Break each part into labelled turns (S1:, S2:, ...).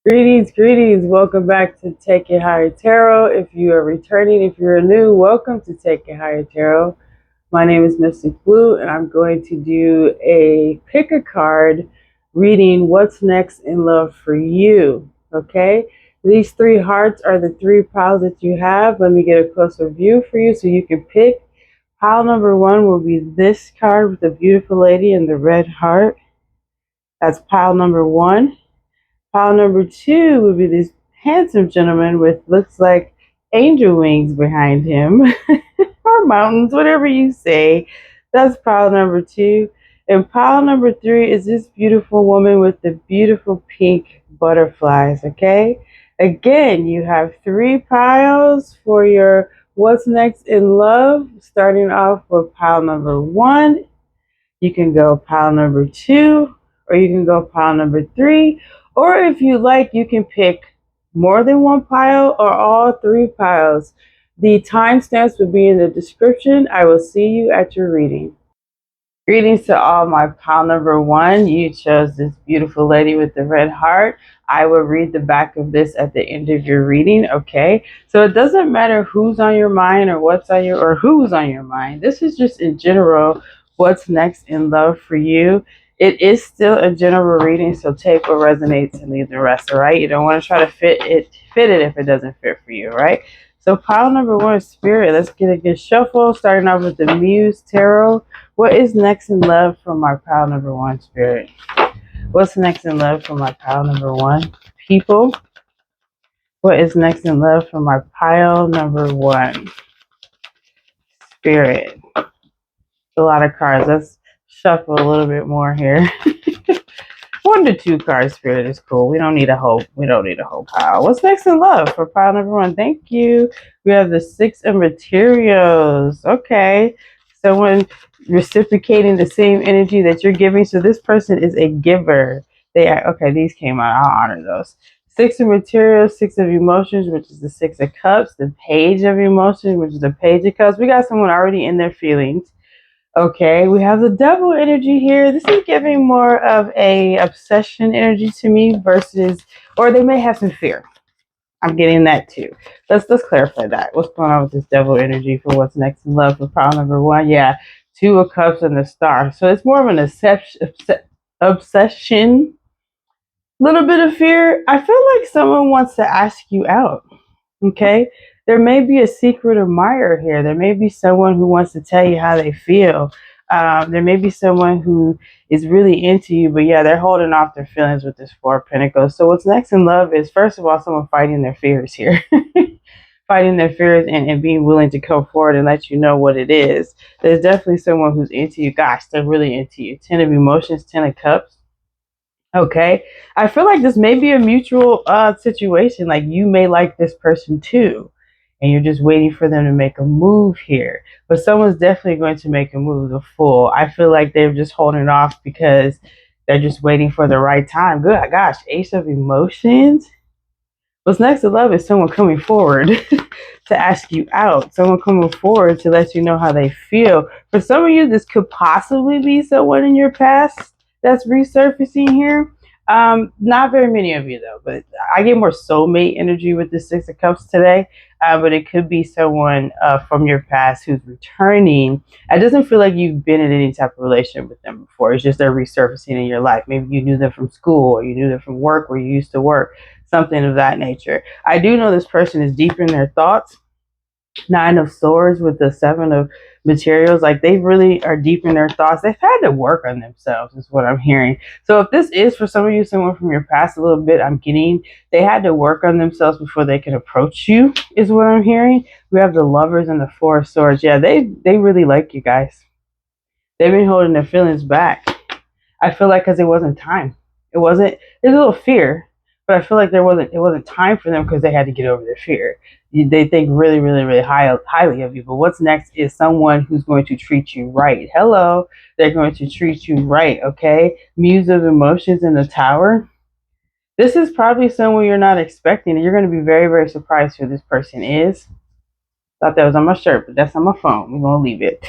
S1: Greetings, greetings. Welcome back to Take It Higher Tarot. If you are returning, if you're new, welcome to Take It Higher Tarot. My name is Mystic Blue, and I'm going to do a pick a card reading what's next in love for you. Okay? These three hearts are the three piles that you have. Let me get a closer view for you so you can pick. Pile number one will be this card with the beautiful lady in the red heart. That's pile number one. Pile number two would be this handsome gentleman with looks like angel wings behind him, or mountains, whatever you say. That's pile number two. And pile number three is this beautiful woman with the beautiful pink butterflies, okay? Again, you have three piles for your what's next in love, starting off with pile number one. You can go pile number two, or you can go pile number three, or if you like, you can pick more than one pile or all three piles. The timestamps will be in the description. I will see you at your reading. Greetings to all my pile number one. You chose this beautiful lady with the red heart. I will read the back of this at the end of your reading, okay? So it doesn't matter who's on your mind or who's on your mind. This is just in general what's next in love for you. It is still a general reading, so take what resonates and leave the rest, all right? You don't want to try to fit it if it doesn't fit for you, right? So pile number one is Spirit. Let's get a good shuffle, starting off with the Muse Tarot. What is next in love for my pile number one, Spirit? What's next in love for my pile number one, People? What is next in love for my pile number one, Spirit? A lot of cards. Let's shuffle a little bit more here. 1 to 2 cards, Spirit is cool. We don't need a whole pile. What's next in love for pile number one? Thank you. We have the Six of Materials. Okay. Someone reciprocating the same energy that you're giving. So this person is a giver. They are okay, these came out. I'll honor those. Six of Materials, Six of Emotions, which is the Six of Cups, the Page of Emotions, which is the Page of Cups. We got someone already in their feelings. Okay, we have the Devil energy here. This is giving more of a obsession energy to me versus, or they may have some fear. I'm getting that too. Let's clarify that. What's going on with this Devil energy for what's next in love for pile number one? Yeah, Two of Cups and the Star. So it's more of an obsession, little bit of fear. I feel like someone wants to ask you out. Okay, there may be a secret admirer here. There may be someone who wants to tell you how they feel. There may be someone who is really into you, but yeah, they're holding off their feelings with this Four of Pentacles. So what's next in love is, first of all, someone fighting their fears here. Fighting their fears and being willing to come forward and let you know what it is. There's definitely someone who's into you. Gosh, they're really into you. 10 of Emotions, 10 of Cups. Okay. I feel like this may be a mutual situation. Like you may like this person too. And you're just waiting for them to make a move here. But someone's definitely going to make a move, the Fool. I feel like they're just holding off because they're just waiting for the right time. Good gosh, Ace of Emotions. What's next to love is someone coming forward to ask you out. Someone coming forward to let you know how they feel. For some of you, this could possibly be someone in your past that's resurfacing here. Not very many of you though, but I get more soulmate energy with the Six of Cups today. But it could be someone from your past who's returning. It doesn't feel like you've been in any type of relationship with them before. It's just they're resurfacing in your life. Maybe you knew them from school, or you knew them from work where you used to work, something of that nature. I do know this person is deep in their thoughts. Nine of Swords with the Seven of Materials, like they really are deep in their thoughts. They've had to work on themselves, is what I'm hearing. So if this is for some of you someone from your past a little bit, I'm getting they had to work on themselves before they could approach you, is what I'm hearing. We have the Lovers and the Four of Swords. Yeah, they really like you guys. They've been holding their feelings back. I feel like because it wasn't time. It wasn't. There's a little fear, but I feel like it wasn't time for them because they had to get over their fear. They think really, really, really highly of you. But what's next is someone who's going to treat you right. Hello, they're going to treat you right. Okay, Muse of Emotions in the Tower. This is probably someone you're not expecting, and you're going to be very, very surprised who this person is. Thought that was on my shirt, but that's on my phone. We're gonna leave it.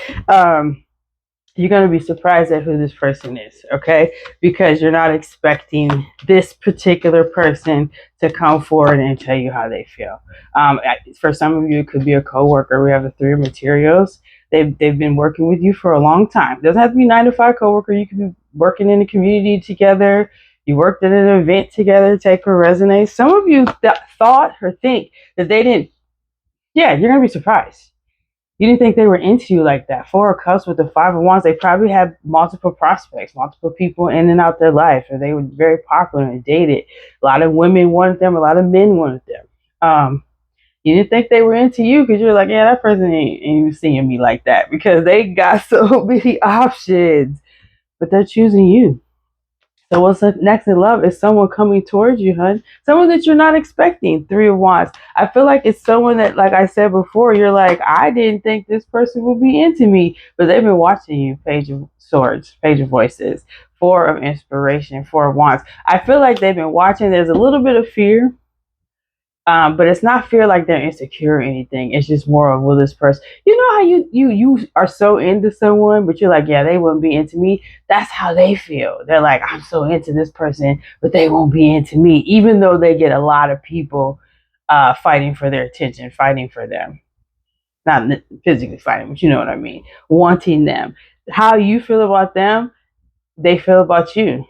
S1: you're going to be surprised at who this person is, okay? Because you're not expecting this particular person to come forward and tell you how they feel. For some of you, it could be a coworker. We have the three materials. They've been working with you for a long time. It doesn't have to be 9 to 5 coworker. You could be working in the community together. You worked at an event together, take a resume. Some of you thought or think that they didn't. Yeah, you're going to be surprised. You didn't think they were into you like that. Four of Cups with the Five of Wands, they probably had multiple prospects, multiple people in and out their life, or they were very popular and dated. A lot of women wanted them, a lot of men wanted them. You didn't think they were into you because you're like, yeah, that person ain't even seeing me like that because they got so many options, but they're choosing you. So what's next in love is someone coming towards you, hun. Someone that you're not expecting. Three of Wands. I feel like it's someone that, like I said before, you're like, I didn't think this person would be into me, but they've been watching you. Page of Swords, Page of Voices, Four of Inspiration, Four of Wands. I feel like they've been watching. There's a little bit of fear. But it's not fear like they're insecure or anything. It's just more of, will this person, you know how you are so into someone, but you're like, yeah, they wouldn't be into me. That's how they feel. They're like, I'm so into this person, but they won't be into me, even though they get a lot of people fighting for their attention, fighting for them. Not physically fighting, but you know what I mean. Wanting them. How you feel about them, they feel about you.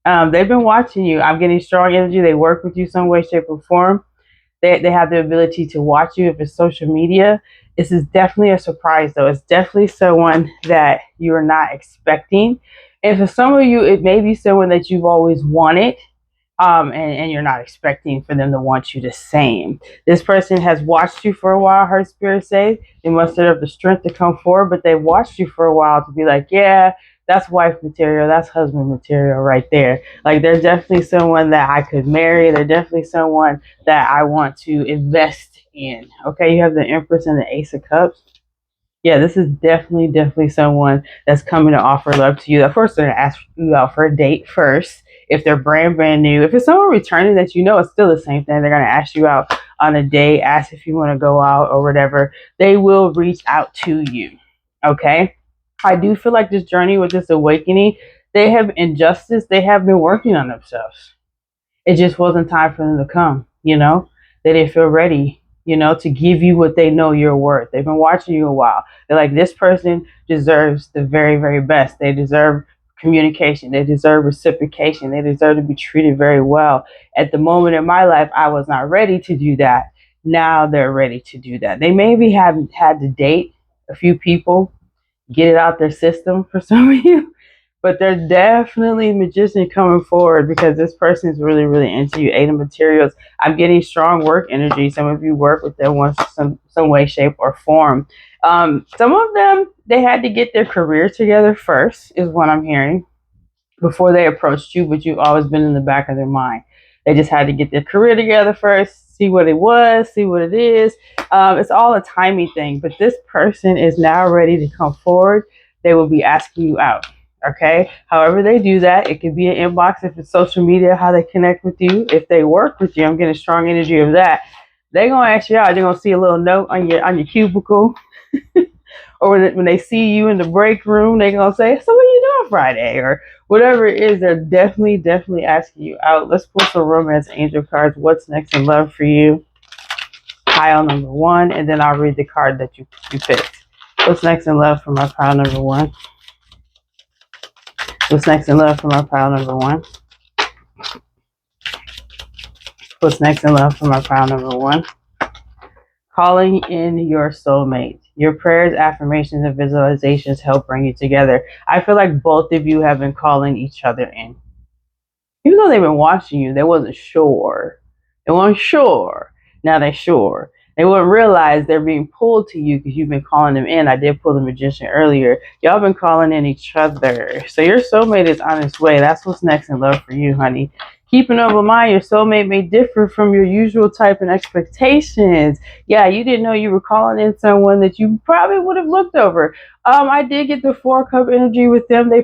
S1: They've been watching you. I'm getting strong energy. They work with you some way, shape, or form. They have the ability to watch you if it's social media. This is definitely a surprise, though. It's definitely someone that you're not expecting. And for some of you, it may be someone that you've always wanted, and you're not expecting for them to want you the same. This person has watched you for a while, her spirit says. They must have the strength to come forward, but they've watched you for a while to be like, yeah, that's wife material, that's husband material right there. Like, they're definitely someone that I could marry. They're definitely someone that I want to invest in. Okay, you have the Empress and the Ace of Cups. Yeah, this is definitely someone that's coming to offer love to you. Of course, they're going to ask you out for a date first. If they're brand new, if it's someone returning that you know, it's still the same thing. They're going to ask you out on a date, ask if you want to go out or whatever. They will reach out to you. Okay. I do feel like this journey with this awakening, they have injustice. They have been working on themselves. It just wasn't time for them to come, you know? They didn't feel ready, you know, to give you what they know you're worth. They've been watching you a while. They're like, this person deserves the very best. They deserve communication. They deserve reciprocation. They deserve to be treated very well. At the moment in my life, I was not ready to do that. Now they're ready to do that. They maybe haven't had to date a few people, get it out their system for some of you, but they're definitely magician coming forward because this person is really into you. Eight of materials. I'm getting strong work energy. Some of you work with them in some way, shape, or form. Some of them, they had to get their career together first, is what I'm hearing, before they approached you, but you've always been in the back of their mind. They just had to get their career together first, see what it was, see what it is. It's all a timing thing, but this person is now ready to come forward. They will be asking you out. Okay. However they do that, it could be an inbox if it's social media, how they connect with you. If they work with you, I'm getting strong energy of that. They're gonna ask you out. They're gonna see a little note on your cubicle, or when they see you in the break room, they're gonna say, "So what are you doing Friday?" or whatever it is. They're definitely asking you out. Let's pull some romance angel cards. What's next in love for you? Pile number one, and then I'll read the card that you picked. What's next in love for my pile number one? What's next in love for my pile number one? What's next in love for my pile number one? Calling in your soulmate. Your prayers, affirmations, and visualizations help bring you together. I feel like both of you have been calling each other in. Even though they've been watching you, they wasn't sure. They weren't sure. Now they're sure. They wouldn't realize they're being pulled to you because you've been calling them in. I did pull the magician earlier. Y'all been calling in each other. So your soulmate is on its way. That's what's next in love for you, honey. Keep an open mind. Your soulmate may differ from your usual type and expectations. Yeah, you didn't know you were calling in someone that you probably would have looked over. I did get the 4-cup energy with them. You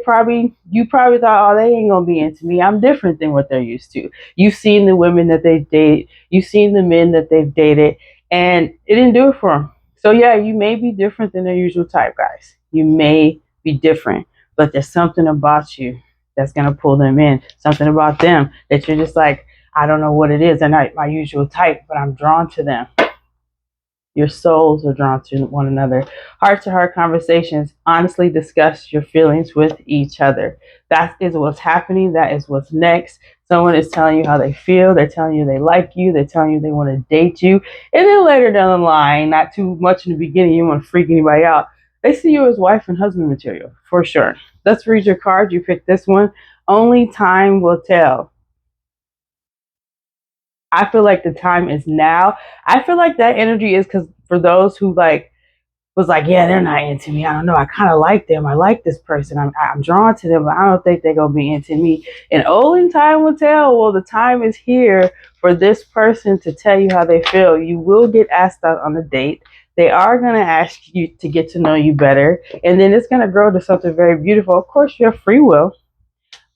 S1: probably thought, oh, they ain't gonna be into me. I'm different than what they're used to. You've seen the women that they've dated. You've seen the men that they've dated, and it didn't do it for them. So yeah, you may be different than their usual type, guys. You may be different, but there's something about you that's going to pull them in, something about them that you're just like, I don't know what it is. They're not my usual type, but I'm drawn to them. Your souls are drawn to one another. Heart to heart conversations. Honestly discuss your feelings with each other. That is what's happening. That is what's next. Someone is telling you how they feel. They're telling you they like you. They're telling you they want to date you. And then later down the line, not too much in the beginning, you want to freak anybody out. They see you as wife and husband material, for sure. Let's read your card. You picked this one. Only time will tell. I feel like the time is now. I feel like that energy is because for those who like was like, yeah, they're not into me. I don't know. I kind of like them. I like this person. I'm drawn to them, but I don't think they're gonna be into me. And only time will tell. Well, the time is here for this person to tell you how they feel. You will get asked out on a date. They are gonna ask you to get to know you better, and then it's gonna grow to something very beautiful. Of course, you have free will.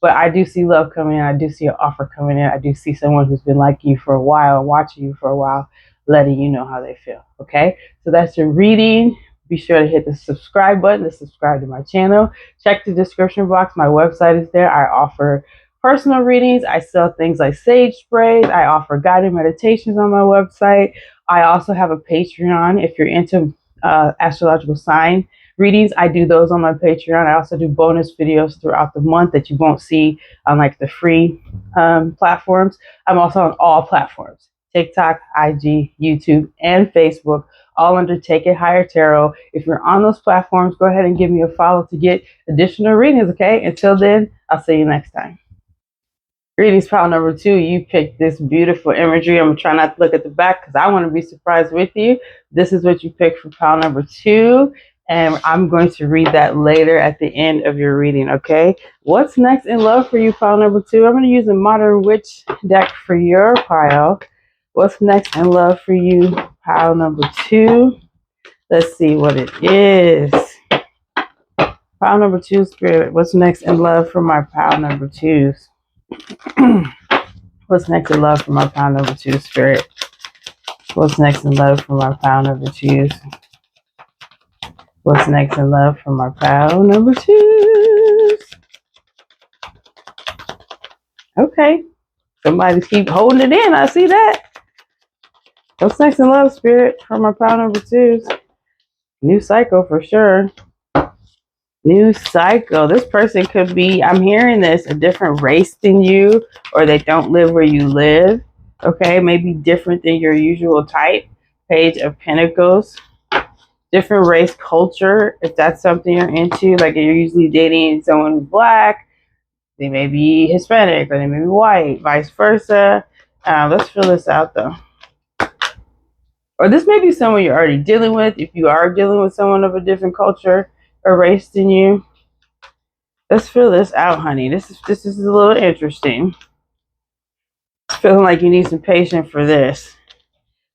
S1: But I do see love coming in. I do see an offer coming in. I do see someone who's been liking you for a while, watching you for a while, letting you know how they feel. Okay? So that's your reading. Be sure to hit the subscribe button to subscribe to my channel. Check the description box. My website is there. I offer personal readings. I sell things like sage sprays. I offer guided meditations on my website. I also have a Patreon if you're into astrological sign readings. I do those on my Patreon. I also do bonus videos throughout the month that you won't see on like the free platforms. I'm also on all platforms: TikTok, IG, YouTube, and Facebook, all under Take It Higher Tarot. If you're on those platforms, go ahead and give me a follow to get additional readings, okay? Until then, I'll see you next time. Greetings, pile number 2. You picked this beautiful imagery. I'm going to try not to look at the back because I want to be surprised with you. This is what you picked for pile number 2. And I'm going to read that later at the end of your reading, okay? What's next in love for you, pile number 2? I'm going to use a Modern Witch deck for your pile. What's next in love for you, pile number 2? Let's see what it is. Pile number 2, Spirit. What's next in love for my pile number 2s? What's next in love for my pile number 2, Spirit? What's next in love for my pile number 2s? What's next in love for my pile number 2s? Okay. Somebody keep holding it in. I see that. What's next in love, Spirit, for my pile number 2s? New cycle for sure. New cycle. This person could be, I'm hearing this, a different race than you, or they don't live where you live. Okay, maybe different than your usual type. Page of Pentacles. Different race, culture, if that's something you're into. Like you're usually dating someone who's black, they may be Hispanic, or they may be white, vice versa. Let's fill this out though. Or this may be someone you're already dealing with. If you are dealing with someone of a different culture or race than you, let's fill this out, honey. This is a little interesting. It's feeling like you need some patience for this.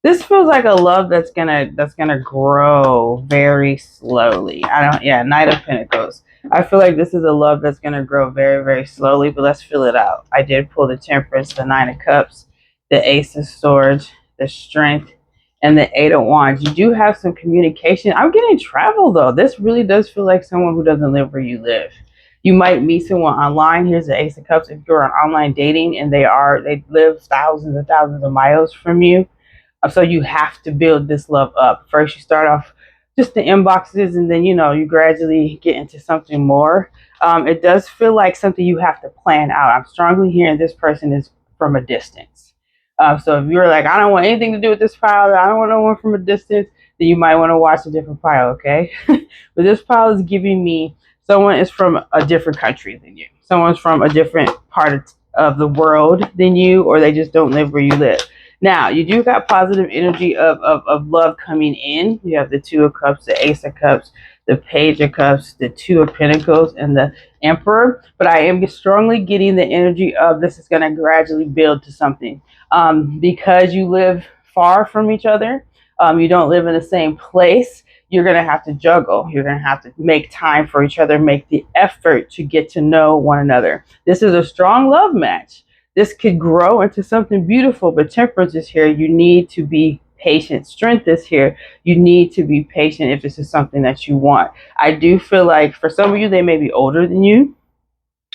S1: This feels like a love that's gonna grow very slowly. Knight of Pentacles. I feel like this is a love that's gonna grow very, very slowly, but let's fill it out. I did pull the Temperance, the Nine of Cups, the Ace of Swords, the Strength, and the Eight of Wands. You do have some communication. I'm getting travel though. This really does feel like someone who doesn't live where you live. You might meet someone online. Here's the Ace of Cups. If you're on online dating and they live thousands and thousands of miles from you. So you have to build this love up. First, you start off just the inboxes, and then, you gradually get into something more. It does feel like something you have to plan out. I'm strongly hearing this person is from a distance. So if you're like, I don't want anything to do with this pile, I don't want no one from a distance, then you might want to watch a different pile, okay? But this pile is giving me someone is from a different country than you. Someone's from a different part of the world than you, or they just don't live where you live. Now, you do got positive energy of love coming in. You have the Two of Cups, the Ace of Cups, the Page of Cups, the Two of Pentacles, and the Emperor. But I am strongly getting the energy of this is going to gradually build to something. Because you live far from each other, you don't live in the same place, you're going to have to juggle. You're going to have to make time for each other, make the effort to get to know one another. This is a strong love match. This could grow into something beautiful, but Temperance is here. You need to be patient strength is here. You need to be patient if this is something that you want. I do feel like for some of you, they may be older than you.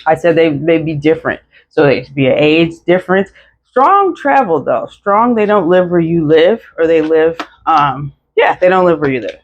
S1: I said they may be different. So it could be an age difference. Strong travel though. Strong, they don't live where you live, or they live, they don't live where you live.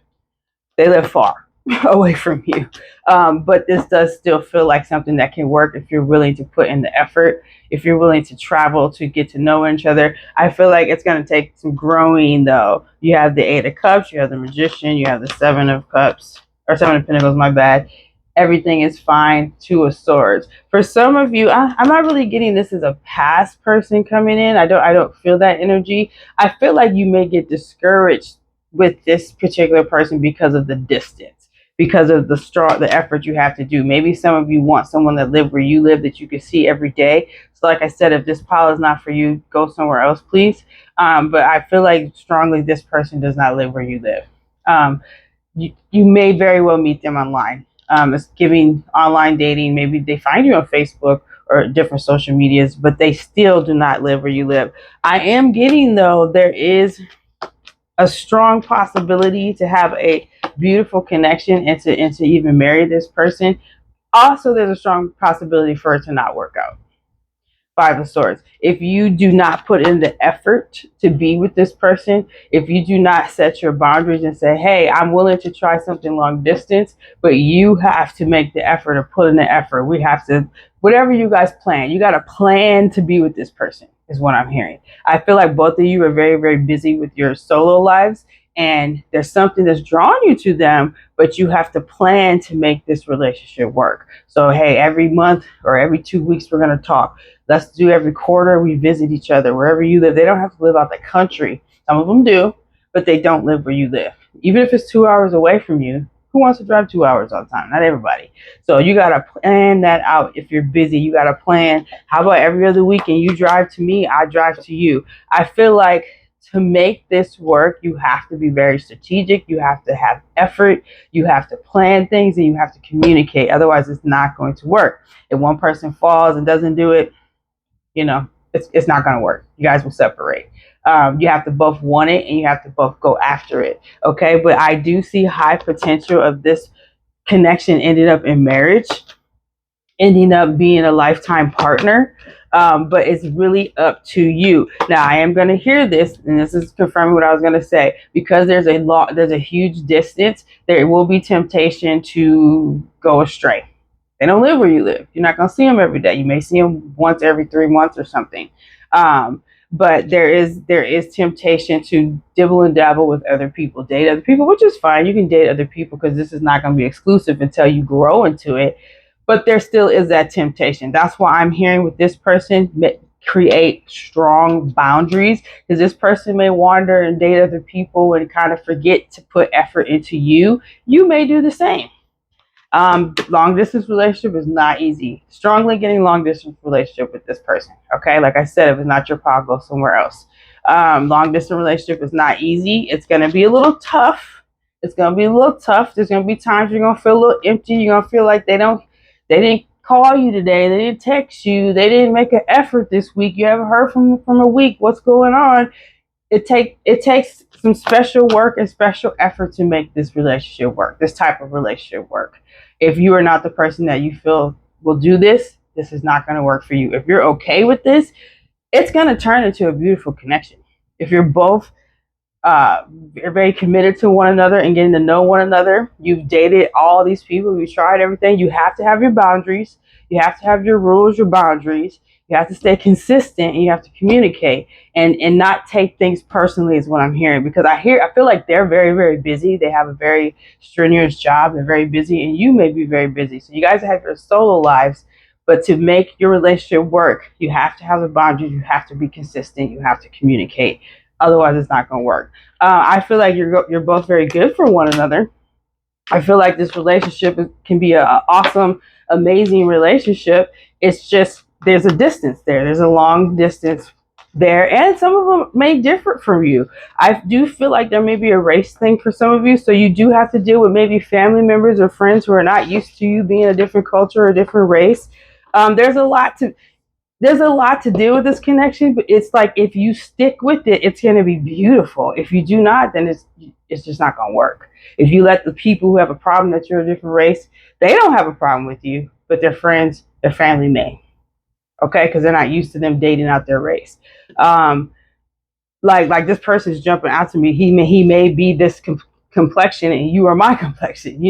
S1: They live far away from you. But this does still feel like something that can work if you're willing to put in the effort, if you're willing to travel to get to know each other. I feel like it's going to take some growing, though. You have the Eight of Cups, you have the Magician, you have the Seven of Cups, or Seven of Pentacles, my bad. Everything is fine. Two of Swords. For some of you, I'm not really getting this as a past person coming in. I don't feel that energy. I feel like you may get discouraged with this particular person because of the distance, because of the effort you have to do. Maybe some of you want someone that live where you live that you can see every day. So like I said, if this pile is not for you, go somewhere else, please. But I feel like strongly this person does not live where you live. You may very well meet them online. It's giving online dating. Maybe they find you on Facebook or different social medias, but they still do not live where you live. I am getting, though, there is a strong possibility to have a beautiful connection and to even marry this person. Also, there's a strong possibility for it to not work out. Five of Swords. If you do not put in the effort to be with this person, if you do not set your boundaries and say, hey, I'm willing to try something long distance, but you have to make the effort or put in the effort. We have to, whatever you guys plan, you got to plan to be with this person, is what I'm hearing. I feel like both of you are very, very busy with your solo lives, and there's something that's drawing you to them, but you have to plan to make this relationship work. So, hey, every month or every 2 weeks, we're going to talk. Let's do every quarter, we visit each other wherever you live. They don't have to live out the country. Some of them do, but they don't live where you live. Even if it's 2 hours away from you, who wants to drive 2 hours all the time? Not everybody. So you got to plan that out. If you're busy, you got to plan. How about every other weekend you drive to me, I drive to you? I feel like to make this work, you have to be very strategic. You have to have effort. You have to plan things, and you have to communicate. Otherwise, it's not going to work. If one person falls and doesn't do it, it's not going to work. You guys will separate. You have to both want it, and you have to both go after it. Okay. But I do see high potential of this connection ended up in marriage, ending up being a lifetime partner. But it's really up to you. Now, I am going to hear this, and this is confirming what I was going to say. Because there's a huge distance, there will be temptation to go astray. They don't live where you live. You're not going to see them every day. You may see them once every 3 months or something. But there is temptation to dibble and dabble with other people, date other people, which is fine. You can date other people because this is not going to be exclusive until you grow into it. But there still is that temptation. That's why I'm hearing with this person, create strong boundaries, because this person may wander and date other people and kind of forget to put effort into you. You may do the same. Long distance relationship is not easy. Strongly getting long distance relationship with this person. Okay, like I said, if it's not your pile, go somewhere else. Long distance relationship is not easy. It's gonna be a little tough. There's gonna be times you're gonna feel a little empty. You're gonna feel like they didn't call you today. They didn't text you. They didn't make an effort this week. You haven't heard from a week. What's going on? It takes some special work and special effort to make this relationship work, this type of relationship work. If you are not the person that you feel will do this, this is not going to work for you. If you're okay with this, it's going to turn into a beautiful connection. If you're both very committed to one another and getting to know one another, you've dated all these people, you've tried everything, you have to have your boundaries, you have to have your rules, your boundaries. You have to stay consistent, and you have to communicate and not take things personally, is what I'm hearing. Because I feel like they're very, very busy. They have a very strenuous job. They're very busy, and you may be very busy. So you guys have your solo lives, but to make your relationship work, you have to have the boundaries. You have to be consistent. You have to communicate. Otherwise, it's not going to work. I feel like you're both very good for one another. I feel like this relationship can be an awesome, amazing relationship. It's just there's a distance there. There's a long distance there, and some of them may differ from you. I do feel like there may be a race thing for some of you, so you do have to deal with maybe family members or friends who are not used to you being a different culture or a different race. There's a lot to There's a lot to do with this connection, but it's like if you stick with it, it's going to be beautiful. If you do not, then it's just not going to work. If you let the people who have a problem that you're a different race, they don't have a problem with you, but their friends, their family may. Okay, because they're not used to them dating out their race. Um, like this person's jumping out to me. He may be this complexion, and you are my complexion.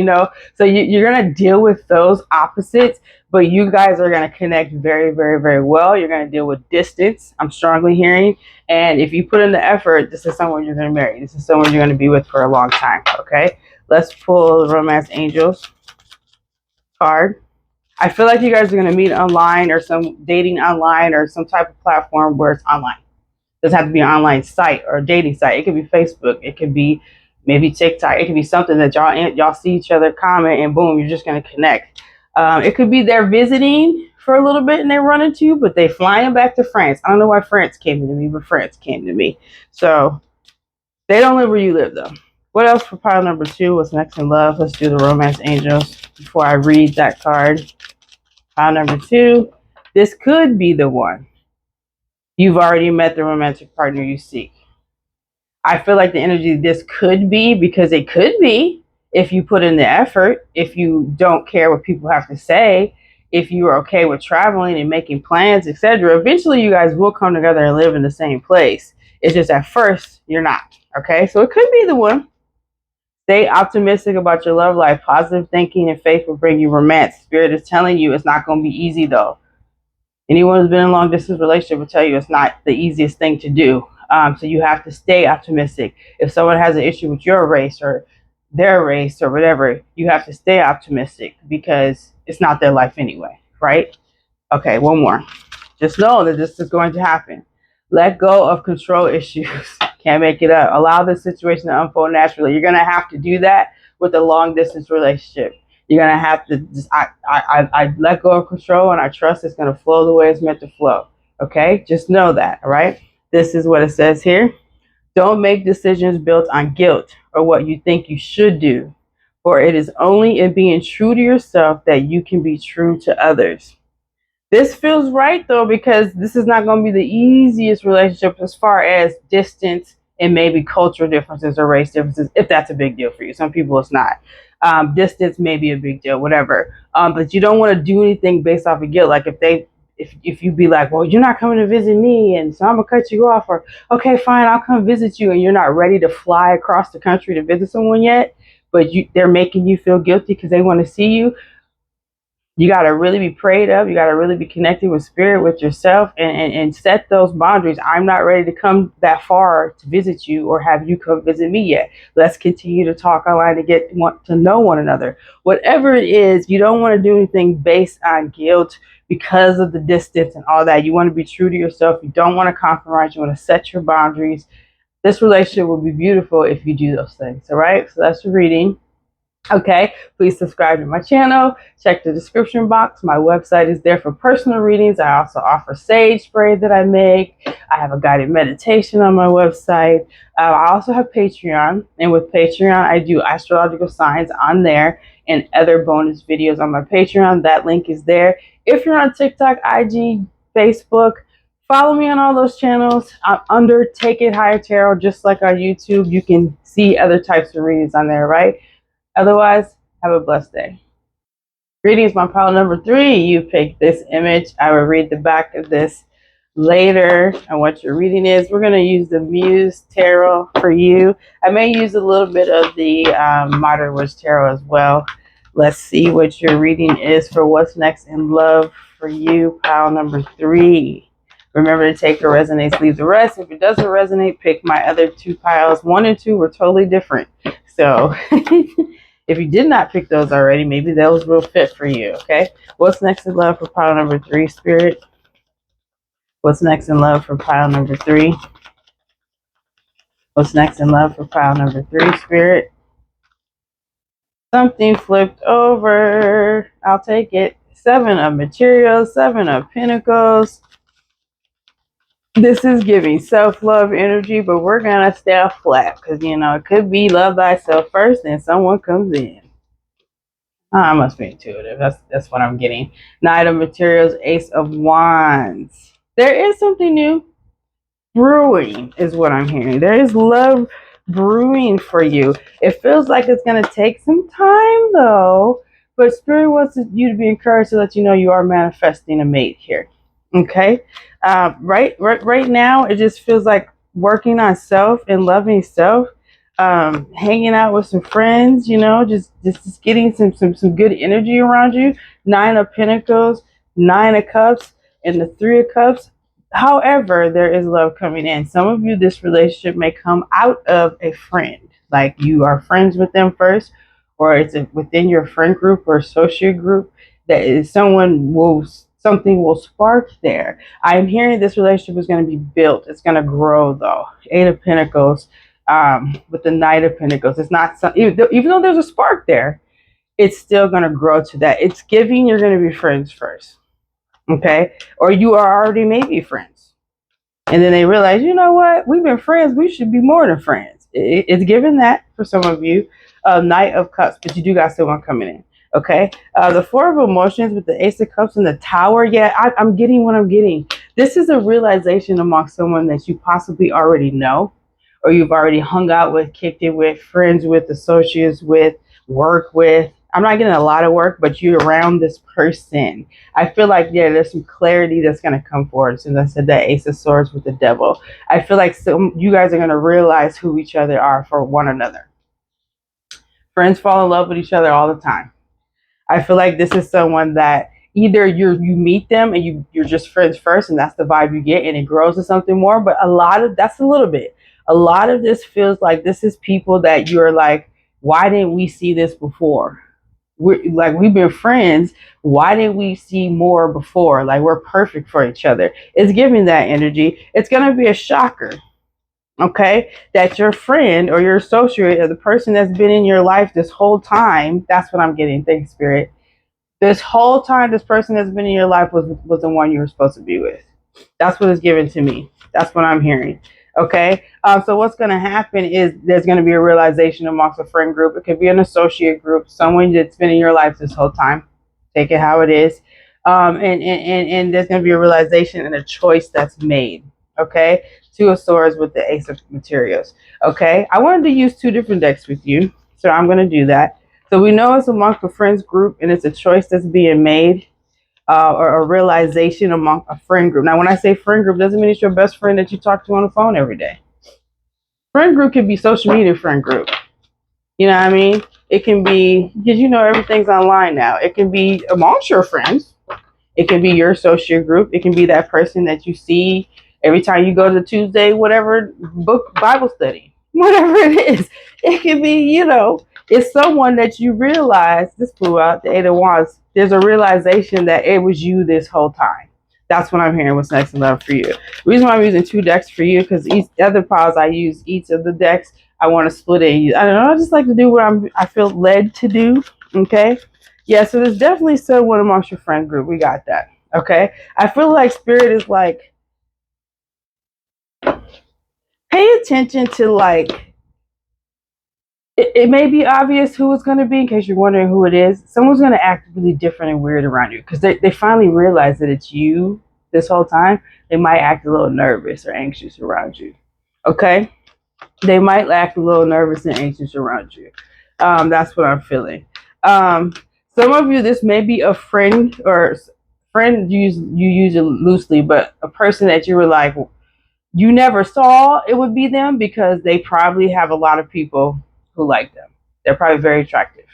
S1: So you're gonna deal with those opposites, but you guys are gonna connect very, very, very well. You're gonna deal with distance. I'm strongly hearing, and if you put in the effort, this is someone you're gonna marry. This is someone you're gonna be with for a long time. Okay, let's pull the Romance Angels card. I feel like you guys are going to meet online or some dating online or some type of platform where it's online. It doesn't have to be an online site or a dating site. It could be Facebook. It could be maybe TikTok. It could be something that y'all see each other comment and boom, you're just going to connect. It could be they're visiting for a little bit and they run into you, but they flying back to France. I don't know why France came to me, but France came to me. So they don't live where you live though. What else for pile number 2? What's next in love? Let's do the Romance Angels before I read that card. Pile number 2, this could be the one. You've already met the romantic partner you seek. I feel like the energy this could be, because it could be if you put in the effort, if you don't care what people have to say, if you are okay with traveling and making plans, etc. Eventually you guys will come together and live in the same place. It's just at first you're not. Okay, so it could be the one. Stay optimistic about your love life. Positive thinking and faith will bring you romance. Spirit is telling you it's not going to be easy though. Anyone who's been in a long distance relationship will tell you it's not the easiest thing to do. So you have to stay optimistic. If someone has an issue with your race or their race or whatever, you have to stay optimistic because it's not their life anyway, right? Okay, one more. Just know that this is going to happen. Let go of control issues. Can't make it up. Allow the situation to unfold naturally. You're going to have to do that with a long distance relationship. You're going to have to just, I let go of control and I trust it's going to flow the way it's meant to flow. Okay? Just know that. All right? This is what it says here. Don't make decisions built on guilt or what you think you should do, for it is only in being true to yourself that you can be true to others. This feels right though, because this is not going to be the easiest relationship as far as distance and maybe cultural differences or race differences, if that's a big deal for you. Some people it's not. Distance may be a big deal, whatever. But you don't want to do anything based off of guilt. Like if you be like, well, you're not coming to visit me, and so I'm gonna cut you off, or okay, fine, I'll come visit you, and you're not ready to fly across the country to visit someone yet, but they're making you feel guilty because they want to see you. You got to really be prayed up. You got to really be connected with spirit, with yourself, and set those boundaries. I'm not ready to come that far to visit you or have you come visit me yet. Let's continue to talk online to want to know one another. Whatever it is, you don't want to do anything based on guilt because of the distance and all that. You want to be true to yourself. You don't want to compromise. You want to set your boundaries. This relationship will be beautiful if you do those things. All right. So that's the reading. Okay, please subscribe to my channel. Check the description box. My website is there for personal readings. I also offer sage spray that I make. I have a guided meditation on my website. I also have Patreon. And with Patreon, I do astrological signs on there and other bonus videos on my Patreon. That link is there. If you're on TikTok, IG, Facebook, follow me on all those channels. I'm under Take It Higher Tarot, just like on YouTube. You can see other types of readings on there, right? Otherwise, have a blessed day. Greetings, my pile number 3. You picked this image. I will read the back of this later and what your reading is. We're going to use the Muse Tarot for you. I may use a little bit of the Modern Witch Tarot as well. Let's see what your reading is for what's next in love for you, pile number 3. Remember to take what resonates, leave the rest. If it doesn't resonate, pick my other 2 piles. 1 and 2 were totally different. So if you did not pick those already, maybe those will fit for you, okay? What's next in love for pile number 3, Spirit? What's next in love for pile number 3? What's next in love for pile number 3, Spirit? Something flipped over. I'll take it. 7 of materials, 7 of pentacles. This is giving self-love energy, but we're going to stay flat because, it could be love thyself first and someone comes in. I must be intuitive. That's what I'm getting. Knight of Materials, Ace of Wands. There is something new brewing, is what I'm hearing. There is love brewing for you. It feels like it's going to take some time, though. But Spirit wants you to be encouraged to let you know you are manifesting a mate here. Okay, right now, it just feels like working on self and loving self, hanging out with some friends. Just getting some good energy around you. Nine of Pentacles, Nine of Cups, and the Three of Cups. However, there is love coming in. Some of you, this relationship may come out of a friend, like you are friends with them first, or it's within your friend group or associate group. That is something will spark there. I'm hearing this relationship is going to be built. It's going to grow though. Eight of Pentacles, with the Knight of Pentacles. It's not even though there's a spark there, it's still going to grow to that. It's giving. You're going to be friends first, okay? Or you are already maybe friends, and then they realize, you know what? We've been friends. We should be more than friends. It's given that for some of you. Knight of Cups, but you do got someone coming in. Okay. The Four of Emotions with the Ace of Cups and the Tower. Yeah, I'm getting what I'm getting. This is a realization among someone that you possibly already know, or you've already hung out with, kicked it with, friends with, associates with, work with. I'm not getting a lot of work, but you're around this person. I feel like, yeah, there's some clarity that's going to come forward. Since I said that Ace of Swords with the Devil, I feel like you guys are going to realize who each other are for one another. Friends fall in love with each other all the time. I feel like this is someone that either you meet them and you're just friends first, and that's the vibe you get, and it grows to something more. But that's a little bit. A lot of this feels like this is people that you're like, why didn't we see this before? We've been friends. Why didn't we see more before? Like, we're perfect for each other. It's giving that energy. It's gonna be a shocker, okay, that your friend or your associate or the person that's been in your life this whole time. That's what I'm getting. Thanks, Spirit. This whole time, this person that's been in your life was the one you were supposed to be with. That's what is given to me. That's what I'm hearing. Okay. So what's going to happen is there's going to be a realization amongst a friend group. It could be an associate group, someone that's been in your life this whole time. Take it how it is. And there's going to be a realization and a choice that's made. Okay. Two of Swords with the Ace of Materials. Okay. I wanted to use two different decks with you, so I'm going to do that. So we know it's amongst a friends group, and it's a choice that's being made, or a realization among a friend group. Now, when I say friend group, doesn't mean it's your best friend that you talk to on the phone every day. Friend group can be social media friend group. You know what I mean? It can be, because everything's online now. It can be amongst your friends. It can be your associate group. It can be that person that you see every time you go to Tuesday, whatever, book Bible study, whatever it is. It can be, it's someone that you realize, this flew out, the Eight of Wands, there's a realization that it was you this whole time. That's what I'm hearing. What's next in love for you? The reason why I'm using two decks for you, because each other piles I use each of the decks, I want to split it. I don't know. I just like to do what I feel led to do. Okay. Yeah. So there's definitely someone amongst your friend group. We got that. Okay. I feel like Spirit is like, pay attention to like, it may be obvious who it's going to be in case you're wondering who it is. Someone's going to act really different and weird around you because they finally realize that it's you this whole time. They might act a little nervous or anxious around you. Okay? They might act a little nervous and anxious around you. That's what I'm feeling. Some of you, this may be a friend, or friend, you use it loosely, but a person that you were like, you never saw it would be them because they probably have a lot of people who like them. They're probably very attractive.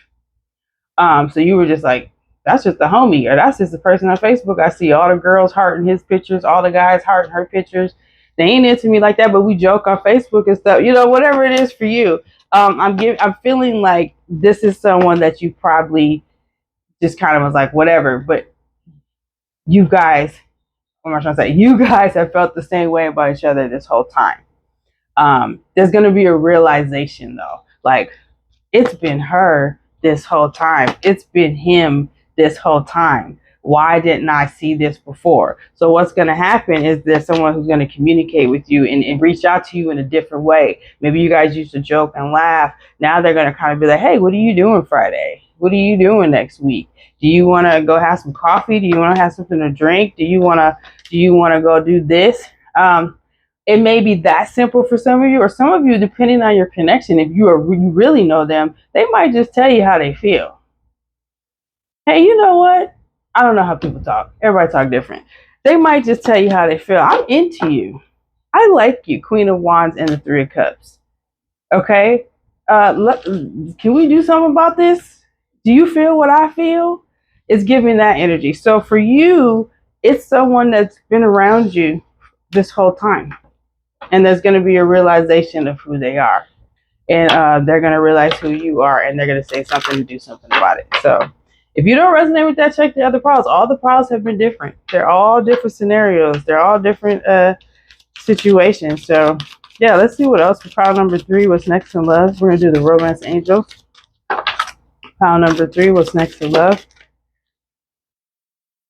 S1: So you were just like, that's just the homie, or that's just the person on Facebook. I see all the girls hearting his pictures, all the guys hearting her pictures. They ain't into me like that, but we joke on Facebook and stuff. Whatever it is for you. I'm feeling like this is someone that you probably just kind of was like, whatever. But you guys, what am I trying to say? You guys have felt the same way about each other this whole time. There's going to be a realization though, like, it's been her this whole time. It's been him this whole time. Why didn't I see this before? So what's going to happen is there's someone who's going to communicate with you and reach out to you in a different way. Maybe you guys used to joke and laugh. Now they're going to kind of be like, hey, what are you doing Friday? What are you doing next week? Do you want to go have some coffee? Do you want to have something to drink? Do you want to go do this? It may be that simple for some of you, or some of you, depending on your connection, if you really know them, they might just tell you how they feel. Hey, you know what? I don't know how people talk. Everybody talk different. They might just tell you how they feel. I'm into you. I like you. Queen of Wands and the Three of Cups. Okay. Can we do something about this? Do you feel what I feel? It's giving that energy. So for you, it's someone that's been around you this whole time, and there's going to be a realization of who they are, and they're going to realize who you are, and they're going to say something to do something about it. So if you don't resonate with that, check the other piles. All the piles have been different. They're all different scenarios. They're all different situations. So yeah, let's see what else. For pile number 3, what's next in love? We're going to do the romance angels. Pile number 3, what's next in love?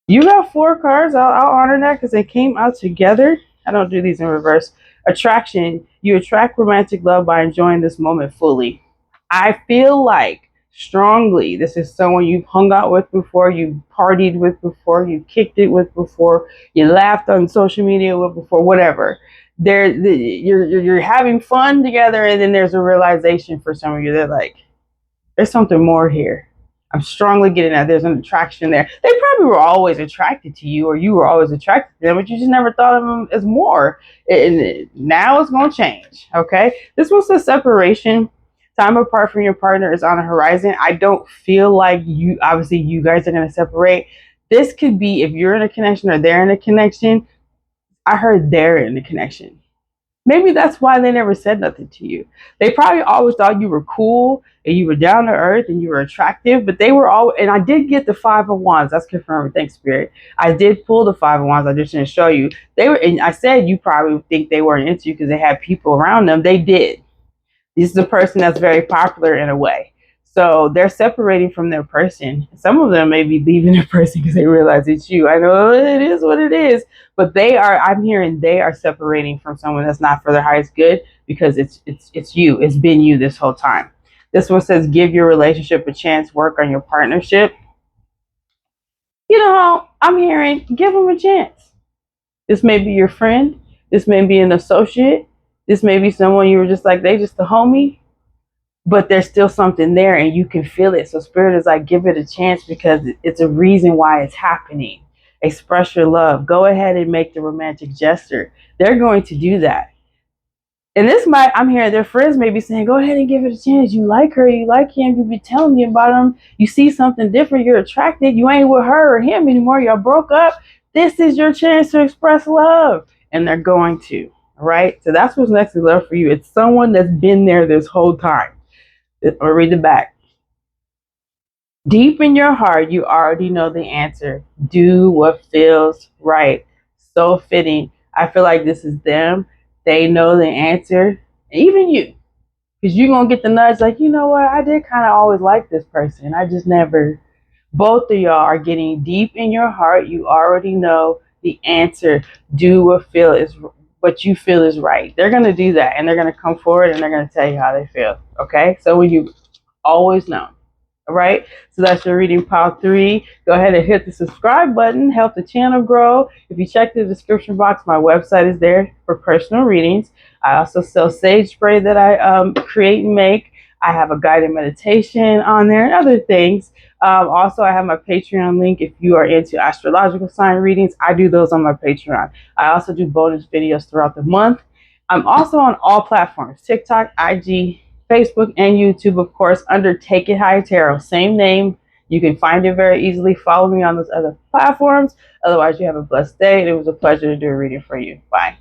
S1: You got 4 cards. I'll honor that because they came out together. I don't do these in reverse. Attraction. You attract romantic love by enjoying this moment fully. I feel like strongly this is someone you've hung out with before, you've partied with before, you kicked it with before, you laughed on social media with before, whatever. You're having fun together, and then there's a realization for some of you that, like, there's something more here. I'm strongly getting that there's an attraction there. They probably were always attracted to you, or you were always attracted to them, but you just never thought of them as more. And now it's going to change. Okay. This one says separation. Time apart from your partner is on the horizon. I don't feel like obviously you guys are going to separate. This could be if you're in a connection or they're in a connection. I heard they're in a connection. Maybe that's why they never said nothing to you. They probably always thought you were cool and you were down to earth and you were attractive, but they were all, and I did get the 5 of Wands. That's confirmed. Thanks, Spirit. I did pull the 5 of Wands. I just didn't show you. They were, and I said you probably think they weren't into you because they had people around them. They did. This is a person that's very popular in a way. So they're separating from their person. Some of them may be leaving their person because they realize it's you. I know it is what it is, but I'm hearing they are separating from someone that's not for their highest good because it's you. It's been you this whole time. This one says give your relationship a chance, work on your partnership. You know, I'm hearing give them a chance. This may be your friend. This may be an associate. This may be someone you were just like, they just a homie, but there's still something there and you can feel it. So Spirit is like, give it a chance because it's a reason why it's happening. Express your love. Go ahead and make the romantic gesture. They're going to do that. And I'm hearing their friends may be saying, go ahead and give it a chance. You like her, you like him, you be telling me about him. You see something different, you're attracted. You ain't with her or him anymore. Y'all broke up. This is your chance to express love. And they're going to. All right. So that's what's next in love for you. It's someone that's been there this whole time. Or read the back. Deep in your heart, you already know the answer. Do what feels right. So fitting. I feel like this is them. They know the answer. Even you. Because you're going to get the nudge like, you know what? I did kind of always like this person. I just never. Both of y'all are getting deep in your heart. You already know the answer. Do what you feel is right. They're going to do that. And they're going to come forward and they're going to tell you how they feel. Okay? So when you always know. All right. So that's your reading pile 3. Go ahead and hit the subscribe button. Help the channel grow. If you check the description box, my website is there for personal readings. I also sell sage spray that I create and make. I have a guided meditation on there and other things. Also, I have my Patreon link. If you are into astrological sign readings, I do those on my Patreon. I also do bonus videos throughout the month. I'm also on all platforms, TikTok, IG, Facebook, and YouTube, of course, under Take It Higher Tarot. Same name. You can find it very easily. Follow me on those other platforms. Otherwise, you have a blessed day. It was a pleasure to do a reading for you. Bye.